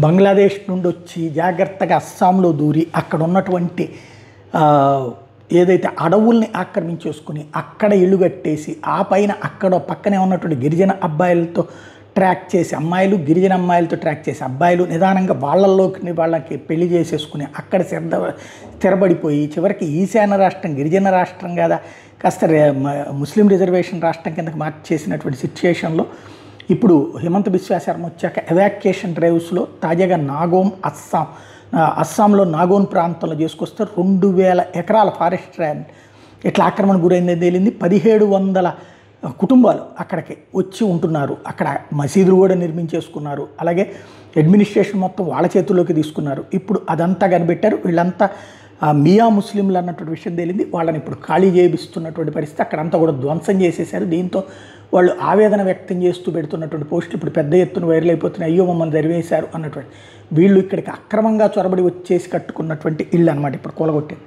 బంగ్లాదేశ్ నుండి వచ్చి జాగ్రత్తగా అస్సాంలో దూరి అక్కడ ఉన్నటువంటి ఏదైతే అడవుల్ని ఆక్రమించేసుకుని అక్కడ ఇల్లు కట్టేసి ఆ పైన అక్కడ పక్కనే ఉన్నటువంటి గిరిజన అబ్బాయిలతో ట్రాక్ చేసి అమ్మాయిలు గిరిజన అమ్మాయిలతో ట్రాక్ చేసి అబ్బాయిలు నిదానంగా వాళ్ళకి పెళ్లి చేసేసుకుని అక్కడ స్థిరపడిపోయి చివరికి ఈశాన్య రాష్ట్రం గిరిజన రాష్ట్రం కదా కాస్త ముస్లిం రిజర్వేషన్ రాష్ట్రం కిందకి మార్చేసినటువంటి సిచ్యుయేషన్లో ఇప్పుడు హిమంత బిశ్వ శర్మ వచ్చాక ఎవాక్యుయేషన్ డ్రైవ్స్లో తాజాగా అస్సాంలో నాగోన్ ప్రాంతంలో చేసుకొస్తే 2000 ఎకరాల ఫారెస్ట్ ల్యాండ్ ఇట్లా ఆక్రమణ గురైందని తేలింది. 1700 కుటుంబాలు అక్కడికి వచ్చి ఉంటున్నారు. అక్కడ మసీదులు కూడా నిర్మించేసుకున్నారు. అలాగే అడ్మినిస్ట్రేషన్ మొత్తం వాళ్ళ చేతుల్లోకి తీసుకున్నారు. ఇప్పుడు అదంతా కనిపెట్టారు. వీళ్ళంతా మియా ముస్లింలు అన్నటువంటి విషయం తేలింది. వాళ్ళని ఇప్పుడు ఖాళీ చేయిస్తున్నటువంటి పరిస్థితి. అక్కడంతా కూడా ధ్వంసం చేసేశారు. దీంతో వాళ్ళు ఆవేదన వ్యక్తం చేస్తూ పెడుతున్నటువంటి పోస్టులు ఇప్పుడు పెద్ద ఎత్తున వైరల్ అయిపోతున్నాయి. అయ్యో మమ్మల్ని దరివేశారు అన్నటువంటి వీళ్ళు ఇక్కడికి అక్రమంగా చొరబడి వచ్చేసి కట్టుకున్నటువంటి ఇళ్ళు అనమాట ఇప్పుడు కూలగొట్టింది.